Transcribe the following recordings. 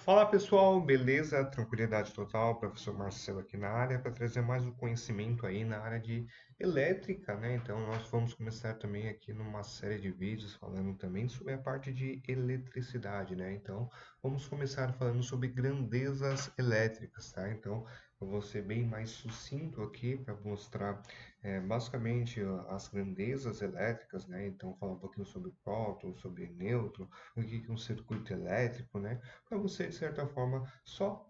Fala pessoal, beleza? Tranquilidade total, professor Marcelo aqui na área para trazer mais um conhecimento aí na área de elétrica, né? Então nós vamos começar também aqui numa série de vídeos falando também sobre a parte de eletricidade, né? Então vamos começar falando sobre grandezas elétricas, tá? Então eu vou ser bem mais sucinto aqui para mostrar basicamente as grandezas elétricas, né? Então falar um pouquinho sobre próton, sobre nêutron, o que é um circuito elétrico, né? Para você, de certa forma, só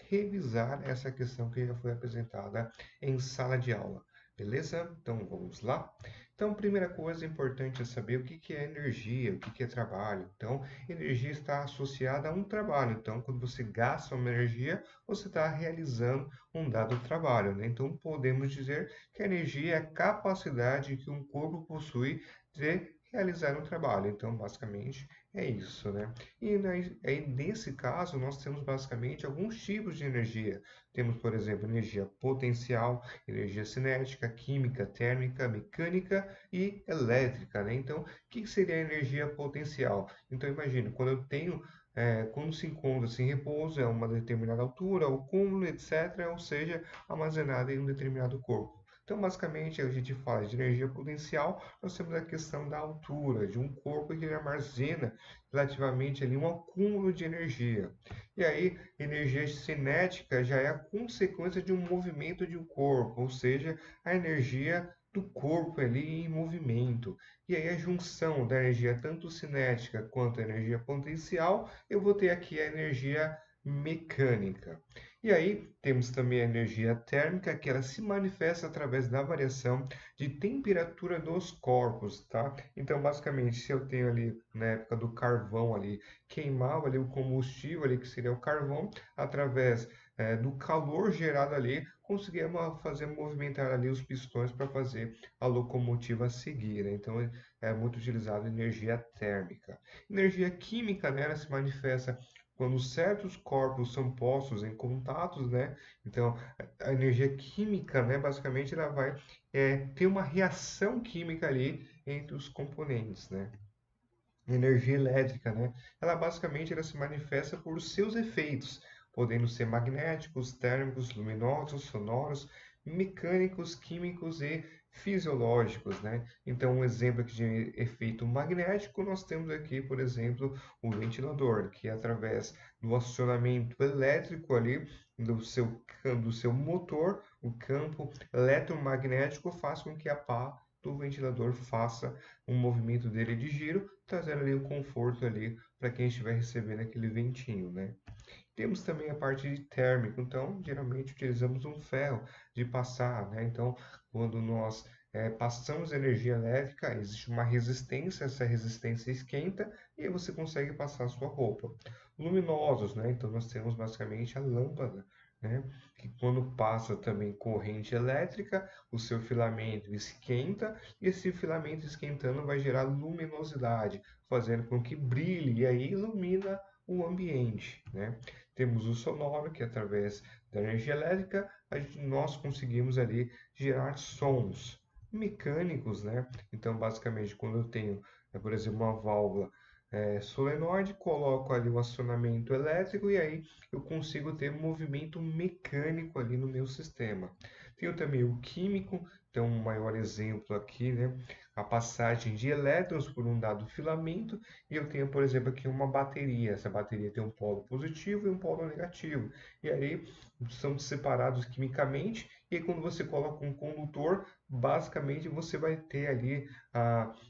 revisar essa questão que já foi apresentada em sala de aula. Beleza? Então vamos lá? Então, primeira coisa importante é saber o que é energia, o que é trabalho. Então, energia está associada a um trabalho. Então, quando você gasta uma energia, você está realizando um dado trabalho, né? Então, podemos dizer que a energia é a capacidade que um corpo possui de realizar um trabalho. Então, basicamente, é isso, né? E aí, nesse caso, nós temos basicamente alguns tipos de energia. Temos, por exemplo, energia potencial, energia cinética, química, térmica, mecânica e elétrica, né? Então, o que seria a energia potencial? Então, imagine, quando se encontra-se em repouso a uma determinada altura, o cúmulo, etc., ou seja, armazenada em um determinado corpo. Então, basicamente, a gente fala de energia potencial, nós temos a questão da altura, de um corpo que ele armazena relativamente ali um acúmulo de energia. E aí, energia cinética já é a consequência de um movimento de um corpo, ou seja, a energia do corpo ali em movimento. E aí a junção da energia tanto cinética quanto a energia potencial, eu vou ter aqui a energia mecânica. E aí temos também a energia térmica, que ela se manifesta através da variação de temperatura dos corpos, tá? Então, basicamente, se eu tenho ali na época do carvão ali, queimava ali o combustível ali, que seria o carvão, através do calor gerado ali, conseguia fazer movimentar ali os pistões para fazer a locomotiva seguir, né? Então, é muito utilizado energia térmica. Energia química, né, ela se manifesta quando certos corpos são postos em contatos, né? Então, a energia química, né, basicamente, ela vai ter uma reação química ali entre os componentes, né? Energia elétrica, né? Ela basicamente ela se manifesta por seus efeitos, podendo ser magnéticos, térmicos, luminosos, sonoros, mecânicos, químicos e fisiológicos, né? Então, um exemplo aqui de efeito magnético, nós temos aqui, por exemplo, o ventilador, que através do acionamento elétrico ali do seu motor, o campo eletromagnético faz com que a pá do ventilador faça um movimento dele de giro, trazendo ali o conforto ali para quem estiver recebendo aquele ventinho, né? Temos também a parte de térmico, então geralmente utilizamos um ferro de passar, né? Então, quando nós passamos energia elétrica, existe uma resistência, essa resistência esquenta e aí você consegue passar a sua roupa. Luminosos, né? Então nós temos basicamente a lâmpada, né? Que quando passa também corrente elétrica, o seu filamento esquenta e esse filamento esquentando vai gerar luminosidade, fazendo com que brilhe e aí ilumina o ambiente, né? Temos o sonoro, que através da energia elétrica nós conseguimos ali gerar sons mecânicos, né? Então, basicamente, quando eu tenho, por exemplo, uma válvula solenoide, coloco ali o acionamento elétrico e aí eu consigo ter movimento mecânico ali no meu sistema. Tenho também o químico, então um maior exemplo aqui, né? A passagem de elétrons por um dado filamento e eu tenho, por exemplo, aqui uma bateria. Essa bateria tem um polo positivo e um polo negativo. E aí são separados quimicamente. E aí, quando você coloca um condutor, basicamente você vai ter ali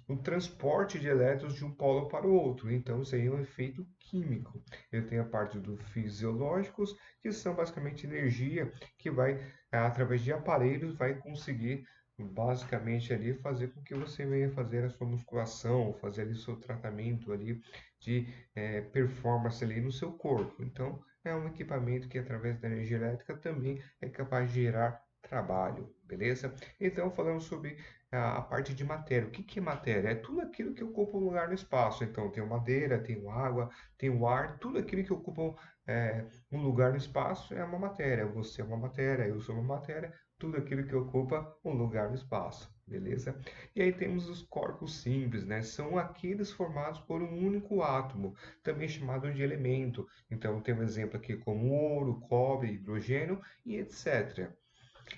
o transporte de elétrons de um polo para o outro. Então, isso aí é um efeito químico. Eu tenho a parte dos fisiológicos, que são basicamente energia que vai, através de aparelhos, vai conseguir basicamente ali fazer com que você venha fazer a sua musculação, fazer ali o seu tratamento ali de performance ali no seu corpo. Então, é um equipamento que através da energia elétrica também é capaz de gerar trabalho, beleza? Então, falando sobre a parte de matéria. O que é matéria? É tudo aquilo que ocupa um lugar no espaço. Então, tem madeira, tem água, tem o ar, tudo aquilo que ocupa um lugar no espaço é uma matéria. Você é uma matéria, eu sou uma matéria, tudo aquilo que ocupa um lugar no espaço, beleza? E aí temos os corpos simples, né? São aqueles formados por um único átomo, também chamado de elemento. Então, tem um exemplo aqui como ouro, cobre, hidrogênio e etc.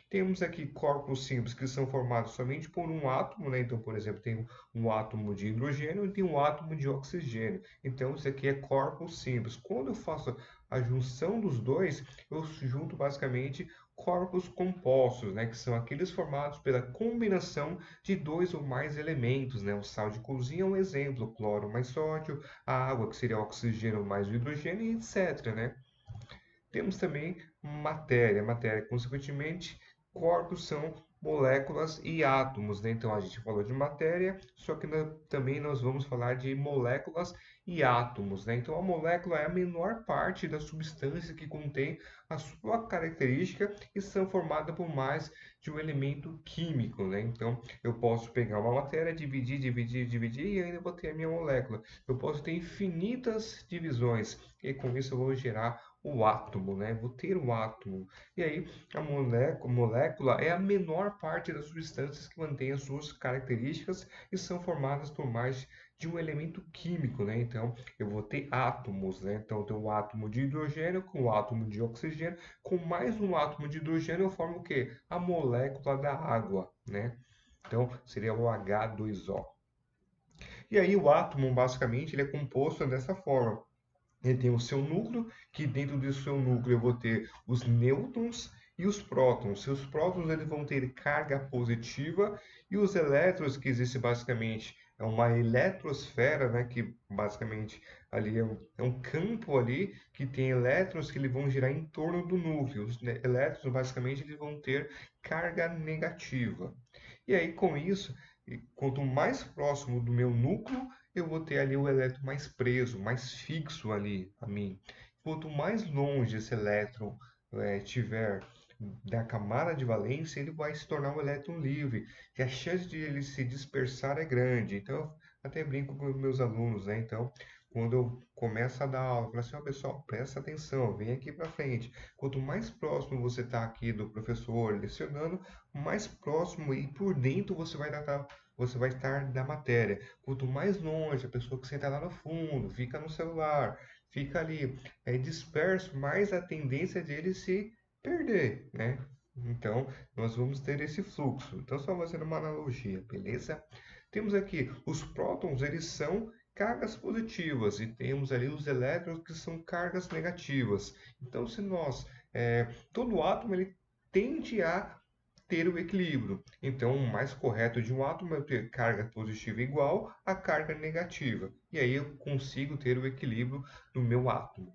Temos aqui corpos simples que são formados somente por um átomo, né? Então, por exemplo, tem um átomo de hidrogênio e tem um átomo de oxigênio. Então, isso aqui é corpos simples. Quando eu faço a junção dos dois, eu junto basicamente corpos compostos, né? Que são aqueles formados pela combinação de dois ou mais elementos, né? O sal de cozinha é um exemplo, cloro mais sódio, a água que seria oxigênio mais o hidrogênio e etc, né? Temos também matéria. Matéria, consequentemente, corpos são moléculas e átomos, né? Então a gente falou de matéria, só que também nós vamos falar de moléculas e átomos, né? Então a molécula é a menor parte da substância que contém a sua característica e são formadas por mais de um elemento químico, né? Então eu posso pegar uma matéria, dividir e ainda vou ter a minha molécula. Eu posso ter infinitas divisões e com isso eu vou gerar o átomo, né? Vou ter o átomo. E aí, a molécula é a menor parte das substâncias que mantém as suas características e são formadas por mais de um elemento químico, né? Então, eu vou ter átomos, né? Então, eu tenho um átomo de hidrogênio com um átomo de oxigênio, com mais um átomo de hidrogênio, eu formo o quê? A molécula da água, né? Então, seria o H2O. E aí, o átomo, basicamente, ele é composto dessa forma. Ele tem o seu núcleo, que dentro do seu núcleo eu vou ter os nêutrons e os prótons. Seus prótons eles vão ter carga positiva e os elétrons, que existe basicamente é uma eletrosfera, né, que basicamente ali é um campo ali que tem elétrons que eles vão girar em torno do núcleo. Os elétrons basicamente eles vão ter carga negativa. E aí com isso, quanto mais próximo do meu núcleo, eu vou ter ali o elétron mais preso, mais fixo ali a mim. Quanto mais longe esse elétron tiver da camada de valência, ele vai se tornar um elétron livre, e a chance de ele se dispersar é grande. Então, eu até brinco com os meus alunos, né? Então, quando eu começo a dar aula, eu falo assim, ó, pessoal, presta atenção, vem aqui para frente. Quanto mais próximo você está aqui do professor lecionando, mais próximo e por dentro você vai estar da matéria. Quanto mais longe a pessoa que senta lá no fundo, fica no celular, fica ali disperso, mais a tendência dele se perder, né? Então, nós vamos ter esse fluxo. Então, só fazendo uma analogia, beleza? Temos aqui os prótons, eles são cargas positivas e temos ali os elétrons que são cargas negativas. Então, se nós, todo átomo ele tende a ter o equilíbrio. Então, o mais correto de um átomo é ter carga positiva igual a carga negativa. E aí eu consigo ter o equilíbrio do meu átomo.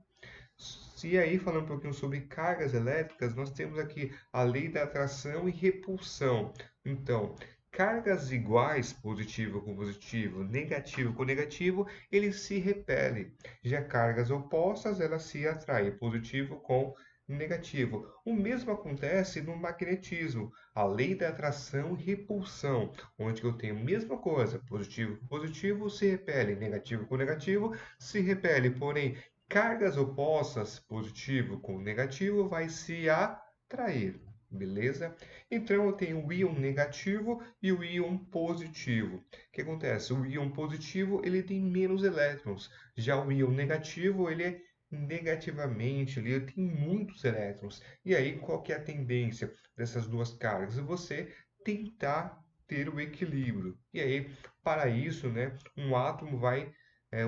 E aí, falando um pouquinho sobre cargas elétricas, nós temos aqui a lei da atração e repulsão. Então, cargas iguais, positivo com positivo, negativo com negativo, eles se repelem. Já cargas opostas, elas se atraem, positivo com negativo. O mesmo acontece no magnetismo, a lei da atração e repulsão, onde eu tenho a mesma coisa, positivo com positivo se repele, negativo com negativo se repele, porém cargas opostas, positivo com negativo, vai se atrair, beleza? Então eu tenho o íon negativo e o íon positivo. O que acontece? O íon positivo ele tem menos elétrons, já o íon negativo ele é negativamente, ele tem muitos elétrons. E aí qual que é a tendência dessas duas cargas? Você tentar ter o equilíbrio. E aí para isso, né, um átomo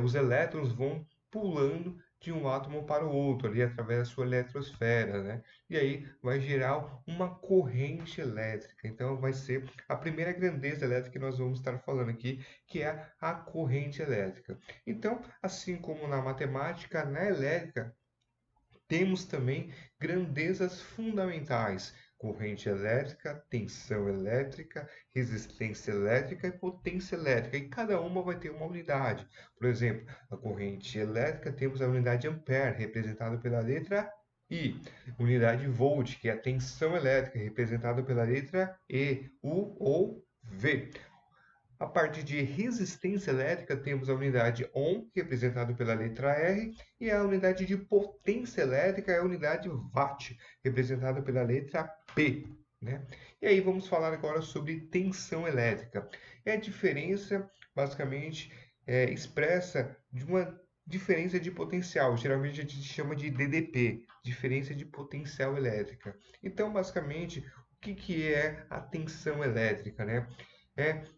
os elétrons vão pulando de um átomo para o outro, ali através da sua eletrosfera, né? E aí vai gerar uma corrente elétrica. Então vai ser a primeira grandeza elétrica que nós vamos estar falando aqui, que é a corrente elétrica. Então, assim como na matemática, na elétrica, temos também grandezas fundamentais: corrente elétrica, tensão elétrica, resistência elétrica e potência elétrica. E cada uma vai ter uma unidade. Por exemplo, a corrente elétrica temos a unidade ampere, representada pela letra I. Unidade volt, que é a tensão elétrica, representada pela letra E, U ou V. A parte de resistência elétrica, temos a unidade Ohm, representada pela letra R, e a unidade de potência elétrica é a unidade Watt, representada pela letra P. né? E aí vamos falar agora sobre tensão elétrica. É a diferença, basicamente, expressa de uma diferença de potencial. Geralmente a gente chama de DDP, diferença de potencial elétrica. Então, basicamente, o que que é a tensão elétrica, né?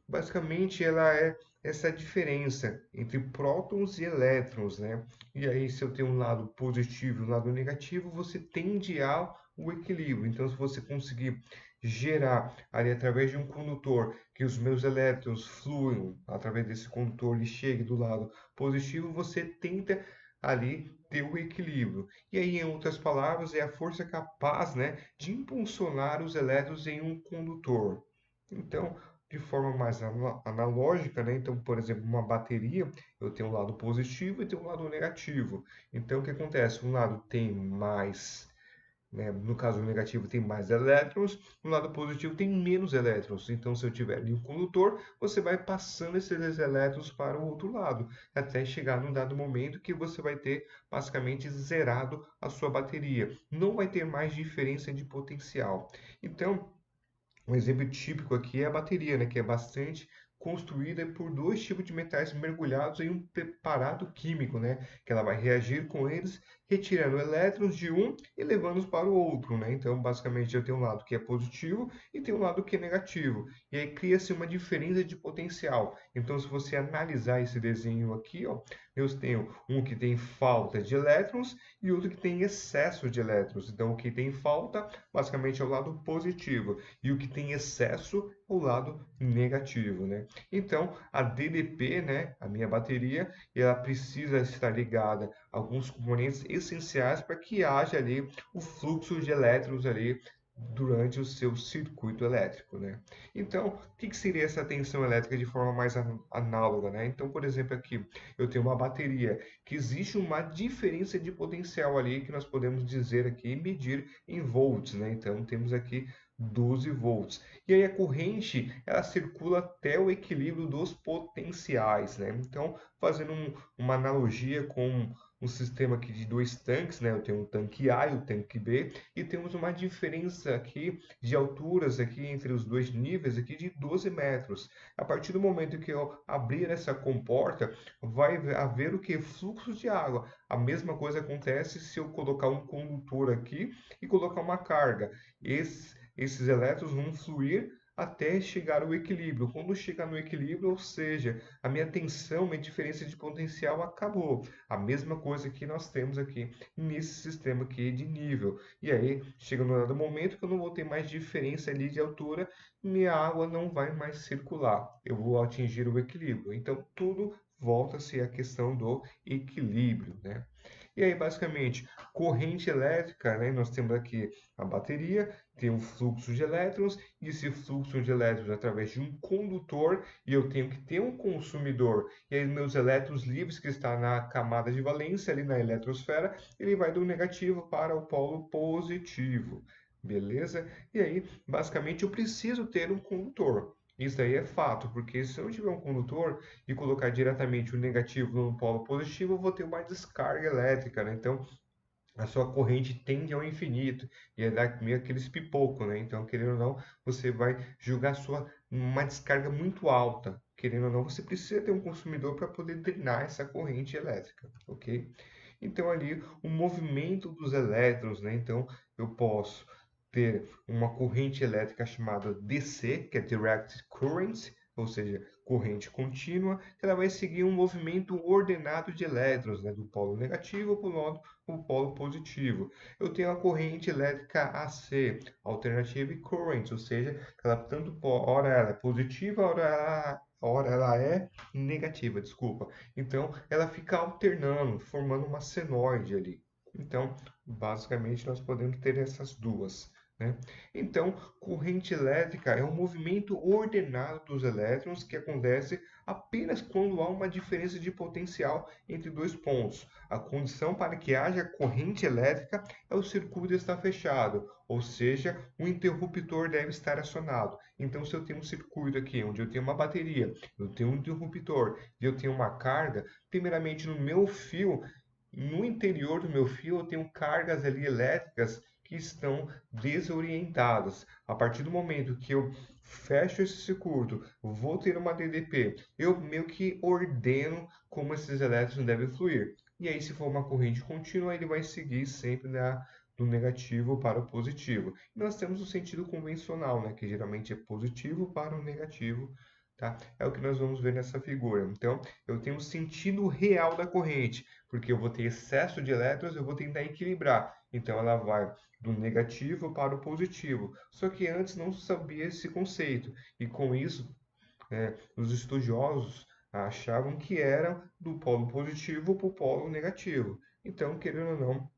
Basicamente, ela é essa diferença entre prótons e elétrons, né? E aí, se eu tenho um lado positivo e um lado negativo, você tende ao o equilíbrio. Então, se você conseguir gerar ali através de um condutor que os meus elétrons fluam através desse condutor e chegue do lado positivo, você tenta ali ter o equilíbrio. E aí, em outras palavras, é a força capaz, né, de impulsionar os elétrons em um condutor. Então, de forma mais analógica, né? Então, por exemplo, uma bateria, eu tenho um lado positivo e tenho um lado negativo. Então, o que acontece? Um lado tem mais, né? No caso, o negativo tem mais elétrons, no lado positivo tem menos elétrons. Então, se eu tiver ali um condutor, você vai passando esses elétrons para o outro lado, até chegar num dado momento que você vai ter basicamente zerado a sua bateria. Não vai ter mais diferença de potencial. Então, um exemplo típico aqui é a bateria, né, que é bastante construída por dois tipos de metais mergulhados em um preparado químico, né, que ela vai reagir com eles, retirando elétrons de um e levando-os para o outro, né? Então, basicamente, eu tenho um lado que é positivo e tem um lado que é negativo. E aí cria-se uma diferença de potencial. Então, se você analisar esse desenho aqui, ó, eu tenho um que tem falta de elétrons e outro que tem excesso de elétrons. Então, o que tem falta, basicamente, é o lado positivo e o que tem excesso é o lado negativo, né? Então, a DDP, né, a minha bateria, ela precisa estar ligada a alguns componentes essenciais para que haja ali o fluxo de elétrons ali durante o seu circuito elétrico, né? Então, o que seria essa tensão elétrica de forma mais análoga, né? Então, por exemplo, aqui eu tenho uma bateria que existe uma diferença de potencial ali que nós podemos dizer aqui medir em volts, né? Então, temos aqui 12 volts. E aí a corrente, ela circula até o equilíbrio dos potenciais, né? Então, fazendo uma analogia com um sistema aqui de dois tanques, né? Eu tenho um tanque A e o tanque B, e temos uma diferença aqui de alturas aqui entre os dois níveis aqui de 12 metros. A partir do momento que eu abrir essa comporta, vai haver o que? Fluxo de água. A mesma coisa acontece se eu colocar um condutor aqui e colocar uma carga. Esses elétrons vão fluir até chegar ao equilíbrio. Quando chegar no equilíbrio, ou seja, a minha tensão, minha diferença de potencial acabou. A mesma coisa que nós temos aqui nesse sistema aqui de nível. E aí, chega no dado momento que eu não vou ter mais diferença ali de altura, minha água não vai mais circular. Eu vou atingir o equilíbrio. Então, tudo volta-se à questão do equilíbrio, né? E aí, basicamente, corrente elétrica, né? Nós temos aqui a bateria, tem um fluxo de elétrons, e esse fluxo de elétrons através de um condutor, e eu tenho que ter um consumidor. E aí, meus elétrons livres, que está na camada de valência, ali na eletrosfera, ele vai do negativo para o polo positivo. Beleza? E aí, basicamente, eu preciso ter um condutor. Isso aí é fato, porque se eu não tiver um condutor e colocar diretamente o negativo no polo positivo, eu vou ter uma descarga elétrica, né? Então, a sua corrente tende ao infinito e é dar meio aqueles pipoco, né? Então, querendo ou não, você vai jogar uma descarga muito alta. Querendo ou não, você precisa ter um consumidor para poder drenar essa corrente elétrica, ok? Então, ali, o movimento dos elétrons, né? Então, eu posso ter uma corrente elétrica chamada DC, que é Direct Current, ou seja, corrente contínua, que ela vai seguir um movimento ordenado de elétrons, né? Do polo negativo para o polo positivo. Eu tenho a corrente elétrica AC, Alternative Current, ou seja, ela tanto hora ela é positiva, hora ela é negativa, desculpa. Então, ela fica alternando, formando uma senoide ali. Então, basicamente, nós podemos ter essas duas, né? Então, corrente elétrica é um movimento ordenado dos elétrons que acontece apenas quando há uma diferença de potencial entre dois pontos. A condição para que haja corrente elétrica é o circuito estar fechado, ou seja, o interruptor deve estar acionado. Então, se eu tenho um circuito aqui onde eu tenho uma bateria, eu tenho um interruptor e eu tenho uma carga, primeiramente no meu fio, no interior do meu fio, eu tenho cargas ali elétricas que estão desorientadas. A partir do momento que eu fecho esse circuito, vou ter uma DDP, eu meio que ordeno como esses elétrons devem fluir. E aí, se for uma corrente contínua, ele vai seguir sempre do negativo para o positivo. E nós temos o sentido convencional, né, que geralmente é positivo para o negativo, tá? É o que nós vamos ver nessa figura. Então, eu tenho o sentido real da corrente, porque eu vou ter excesso de elétrons, eu vou tentar equilibrar. Então, ela vai do negativo para o positivo. Só que antes não sabia esse conceito. E com isso, os estudiosos achavam que era do polo positivo para o polo negativo. Então, querendo ou não,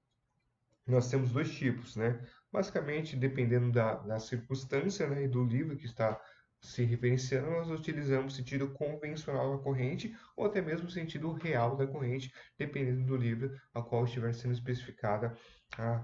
nós temos dois tipos, né? Basicamente, dependendo da circunstância, né, e do livro que está se referenciando, nós utilizamos o sentido convencional da corrente ou até mesmo o sentido real da corrente, dependendo do livro a qual estiver sendo especificada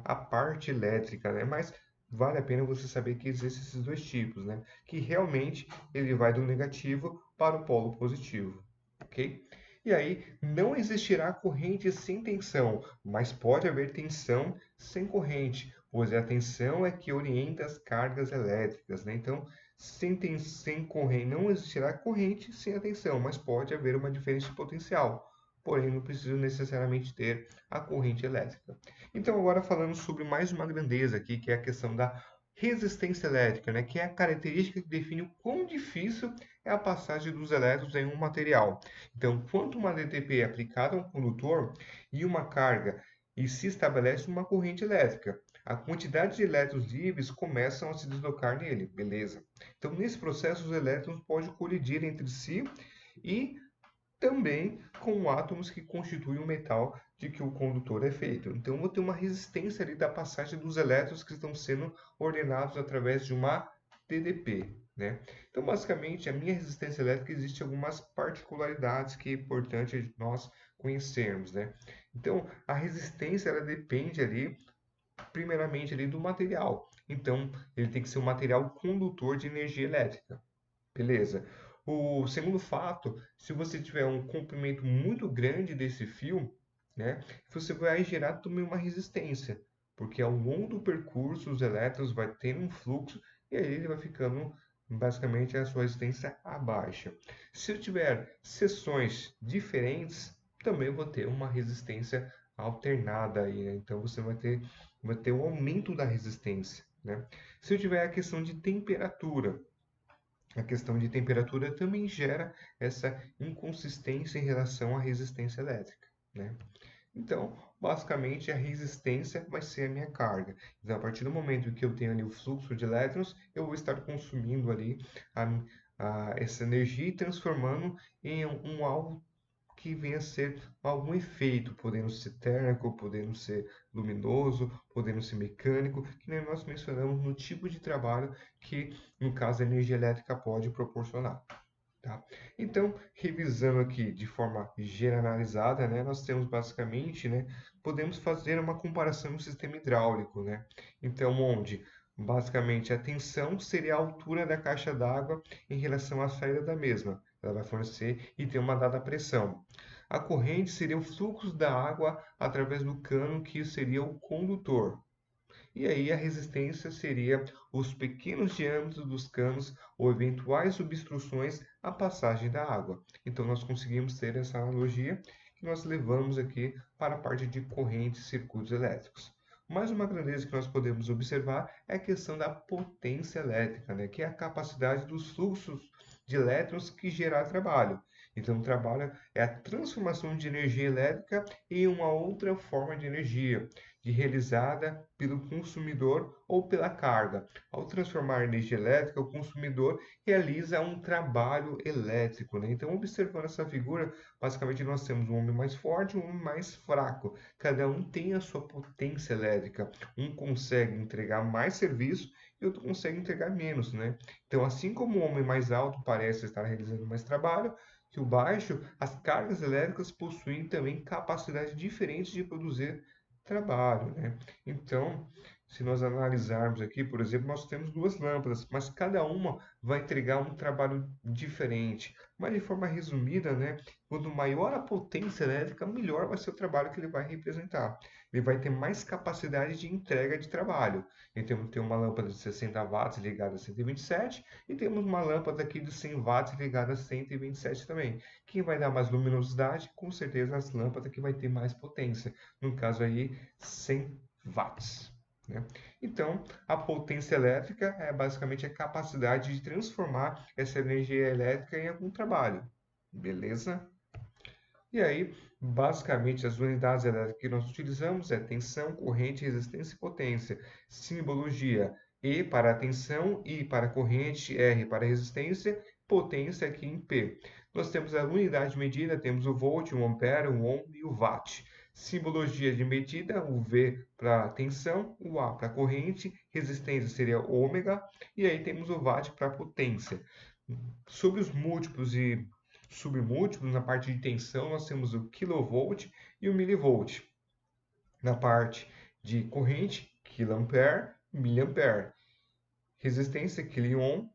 a parte elétrica, né? Mas vale a pena você saber que existem esses dois tipos, né? Que realmente ele vai do negativo para o polo positivo, ok? E aí, não existirá corrente sem tensão, mas pode haver tensão sem corrente, pois a tensão é que orienta as cargas elétricas, né? Então, sem corrente, não existirá corrente sem a tensão, mas pode haver uma diferença de potencial. Porém, não precisa necessariamente ter a corrente elétrica. Então, agora falando sobre mais uma grandeza aqui, que é a questão da resistência elétrica, né? Que é a característica que define o quão difícil é a passagem dos elétrons em um material. Então, quanto uma DTP é aplicada a um condutor e uma carga e se estabelece uma corrente elétrica, a quantidade de elétrons livres começam a se deslocar nele, beleza? Então, nesse processo, os elétrons podem colidir entre si e também com átomos que constituem o metal de que o condutor é feito. Então, eu vou ter uma resistência ali da passagem dos elétrons que estão sendo ordenados através de uma TDP, né? Então, basicamente, a minha resistência elétrica existe algumas particularidades que é importante nós conhecermos, né? Então, a resistência ela depende ali, primeiramente ali do material. Então, ele tem que ser um material condutor de energia elétrica. Beleza. O segundo fato, se você tiver um comprimento muito grande desse fio, né, você vai gerar também uma resistência, porque ao longo do percurso os elétrons vai ter um fluxo e aí ele vai ficando basicamente a sua resistência abaixa. Se eu tiver seções diferentes, também vou ter uma resistência alternada aí, né? Então você vai ter um aumento da resistência, né? Se eu tiver a questão de temperatura, a questão de temperatura também gera essa inconsistência em relação à resistência elétrica, né? Então, basicamente, a resistência vai ser a minha carga. Então, a partir do momento que eu tenho ali o fluxo de elétrons, eu vou estar consumindo ali essa energia e transformando em algo que venha a ser algum efeito, podendo ser térmico, podendo ser luminoso, podendo ser mecânico, que nem nós mencionamos no tipo de trabalho que, no caso, a energia elétrica pode proporcionar. Tá? Então, revisando aqui de forma generalizada, né, nós temos basicamente, né, podemos fazer uma comparação no sistema hidráulico, né? Então, onde basicamente a tensão seria a altura da caixa d'água em relação à saída da mesma. Ela vai fornecer e ter uma dada pressão. A corrente seria o fluxo da água através do cano, que seria o condutor. E aí a resistência seria os pequenos diâmetros dos canos ou eventuais obstruções à passagem da água. Então nós conseguimos ter essa analogia que nós levamos aqui para a parte de correntes e circuitos elétricos. Mais uma grandeza que nós podemos observar é a questão da potência elétrica, né? Que é a capacidade dos fluxos de elétrons que gerar trabalho. Então, o trabalho é a transformação de energia elétrica em uma outra forma de energia, realizada pelo consumidor ou pela carga. Ao transformar energia elétrica, o consumidor realiza um trabalho elétrico, né? Então, observando essa figura, basicamente nós temos um homem mais forte e um homem mais fraco. Cada um tem a sua potência elétrica. Um consegue entregar mais serviço e outro consegue entregar menos, né? Então, assim como o homem mais alto parece estar realizando mais trabalho, que o baixo, as cargas elétricas possuem também capacidade diferente de produzir trabalho, né? Então, se nós analisarmos aqui, por exemplo, nós temos duas lâmpadas, mas cada uma vai entregar um trabalho diferente. Mas de forma resumida, né, quanto maior a potência elétrica, melhor vai ser o trabalho que ele vai representar. Ele vai ter mais capacidade de entrega de trabalho. Então, tem uma lâmpada de 60 watts ligada a 127 e temos uma lâmpada aqui de 100 watts ligada a 127 também. Quem vai dar mais luminosidade? Com certeza as lâmpadas que vai ter mais potência. No caso aí, 100 watts. Né? Então, a potência elétrica é basicamente a capacidade de transformar essa energia elétrica em algum trabalho. Beleza? E aí, basicamente, as unidades elétricas que nós utilizamos é tensão, corrente, resistência e potência. Simbologia: E para a tensão, I para a corrente, R para a resistência, potência aqui em P. Nós temos a unidade de medida, temos o volt, o ampere, o ohm e o watt. Simbologia de medida: o V para a tensão, o A para a corrente, resistência seria ômega, e aí temos o watt para a potência. Sobre os múltiplos e submúltiplos, na parte de tensão, nós temos o kilovolt e o milivolt. Na parte de corrente, quiloampere, miliampere. Resistência, quiliohm,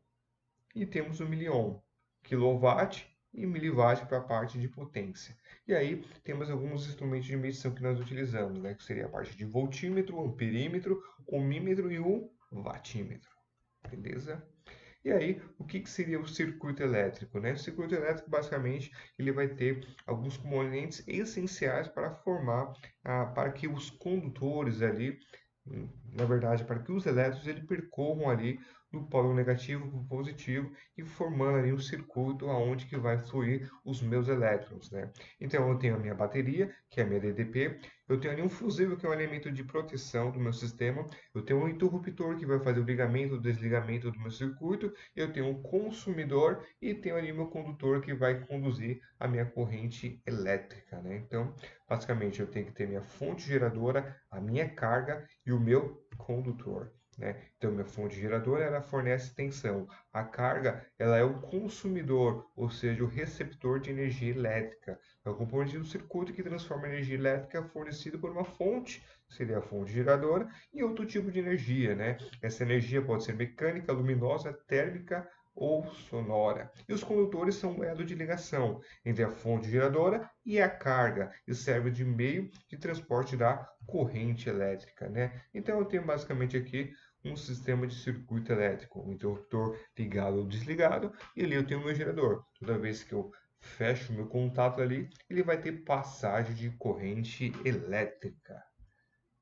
e temos o miliohm. Quilowatt e miliwatt para a parte de potência. E aí temos alguns instrumentos de medição que nós utilizamos, né? Que seria a parte de voltímetro, amperímetro, ohmímetro e o wattímetro. Beleza? E aí, o que seria o circuito elétrico, né? O circuito elétrico, basicamente, ele vai ter alguns componentes essenciais para formar, para que os condutores ali, na verdade, para que os elétrons ele percorram ali do polo negativo para o positivo e formando ali um circuito aonde que vai fluir os meus elétrons, né? Então, eu tenho a minha bateria, que é a minha DDP, eu tenho ali um fusível, que é um elemento de proteção do meu sistema, eu tenho um interruptor, que vai fazer o ligamento ou desligamento do meu circuito, eu tenho um consumidor e tenho ali meu condutor, que vai conduzir a minha corrente elétrica, né? Então, basicamente, eu tenho que ter minha fonte geradora, a minha carga e o meu condutor. Né? Então, minha fonte geradora ela fornece tensão. A carga ela é o consumidor, ou seja, o receptor de energia elétrica. É o componente do circuito que transforma a energia elétrica fornecida por uma fonte, seria a fonte geradora, em outro tipo de energia. Né? Essa energia pode ser mecânica, luminosa, térmica ou sonora. E os condutores são o elo de ligação entre a fonte geradora e a carga, e serve de meio de transporte da corrente elétrica. Né? Então, eu tenho basicamente aqui um sistema de circuito elétrico, um interruptor ligado ou desligado, e ali eu tenho o meu gerador. Toda vez que eu fecho o meu contato ali, ele vai ter passagem de corrente elétrica.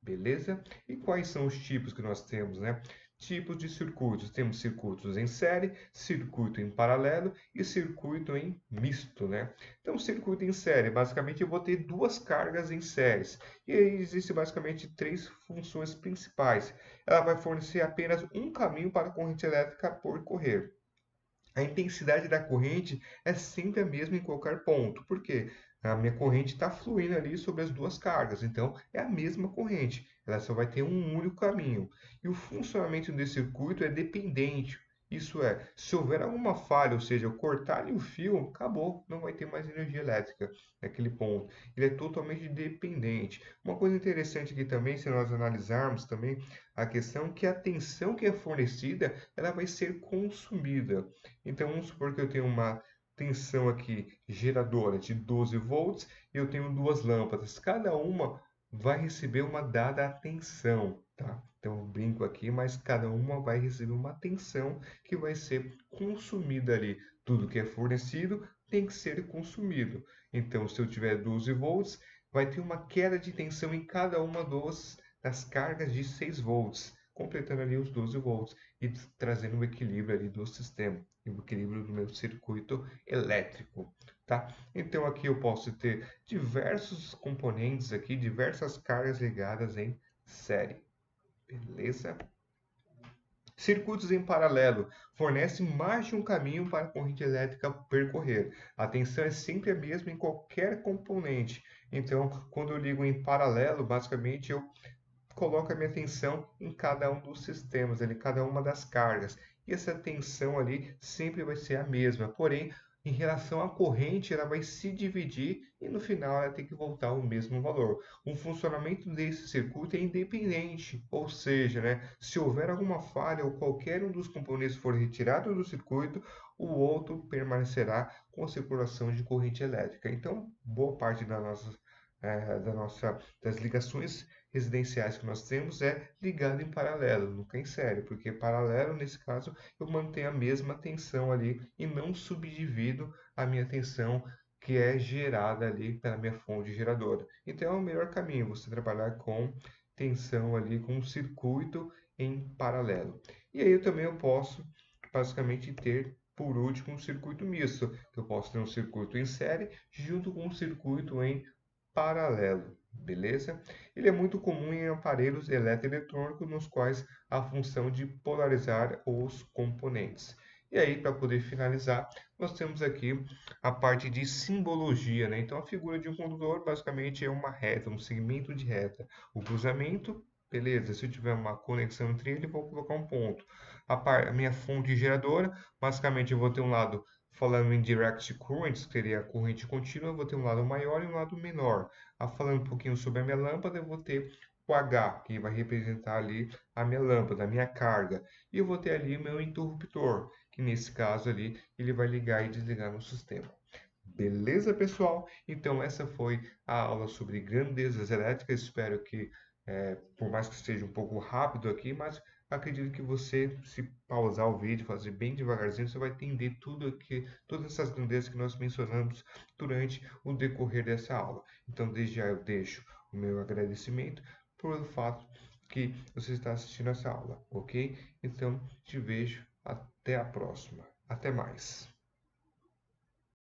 Beleza? E quais são os tipos que nós temos, né? Tipos de circuitos. Temos circuitos em série, circuito em paralelo e circuito em misto, né? Então, circuito em série, basicamente eu vou ter duas cargas em séries. E aí existem basicamente três funções principais. Ela vai fornecer apenas um caminho para a corrente elétrica percorrer. A intensidade da corrente é sempre a mesma em qualquer ponto. Por quê? A minha corrente está fluindo ali sobre as duas cargas, então é a mesma corrente, ela só vai ter um único caminho. E o funcionamento desse circuito é dependente. Isso é, se houver alguma falha, ou seja, eu cortar ali o fio, acabou, não vai ter mais energia elétrica naquele ponto. Ele é totalmente dependente. Uma coisa interessante aqui também, se nós analisarmos também a questão que a tensão que é fornecida, ela vai ser consumida. Então, vamos supor que eu tenho uma tensão aqui geradora de 12 volts e eu tenho duas lâmpadas. Cada uma vai receber uma dada tensão, tá? Então, eu brinco aqui, mas cada uma vai receber uma tensão que vai ser consumida ali. Tudo que é fornecido tem que ser consumido. Então, se eu tiver 12 volts, vai ter uma queda de tensão em cada uma das cargas de 6 volts, completando ali os 12 volts e trazendo um equilíbrio ali do sistema, o equilíbrio do meu circuito elétrico, tá? Então aqui eu posso ter diversos componentes aqui, diversas cargas ligadas em série, beleza? Circuitos em paralelo fornecem mais de um caminho para a corrente elétrica percorrer. A tensão é sempre a mesma em qualquer componente. Então, quando eu ligo em paralelo, basicamente eu coloco a minha tensão em cada um dos sistemas, em cada uma das cargas. E essa tensão ali sempre vai ser a mesma. Porém, em relação à corrente, ela vai se dividir e no final ela tem que voltar ao mesmo valor. O funcionamento desse circuito é independente, ou seja, né, se houver alguma falha ou qualquer um dos componentes for retirado do circuito, o outro permanecerá com a circulação de corrente elétrica. Então, boa parte das ligações residenciais que nós temos é ligado em paralelo, nunca em série, porque paralelo, nesse caso, eu mantenho a mesma tensão ali e não subdivido a minha tensão que é gerada ali pela minha fonte geradora. Então é o melhor caminho você trabalhar com tensão ali, com um circuito em paralelo. E aí eu posso basicamente ter por último um circuito misto, que eu posso ter um circuito em série junto com um circuito em paralelo, beleza? Ele é muito comum em aparelhos eletroeletrônicos nos quais há a função de polarizar os componentes. E aí, para poder finalizar, nós temos aqui a parte de simbologia, né? Então, a figura de um condutor basicamente é uma reta, um segmento de reta. O cruzamento, beleza, se eu tiver uma conexão entre ele, eu vou colocar um ponto. A minha fonte geradora, basicamente eu vou ter um lado falando em direct current, que seria a corrente contínua, eu vou ter um lado maior e um lado menor. Falando um pouquinho sobre a minha lâmpada, eu vou ter o H, que vai representar ali a minha lâmpada, a minha carga. E eu vou ter ali o meu interruptor, que nesse caso ali ele vai ligar e desligar no sistema. Beleza, pessoal? Então essa foi a aula sobre grandezas elétricas. Espero que, por mais que esteja um pouco rápido aqui, mas acredito que você, se pausar o vídeo, fazer bem devagarzinho, você vai entender tudo aqui, todas essas grandezas que nós mencionamos durante o decorrer dessa aula. Então, desde já eu deixo o meu agradecimento pelo fato que você está assistindo essa aula, ok? Então, te vejo até a próxima. Até mais.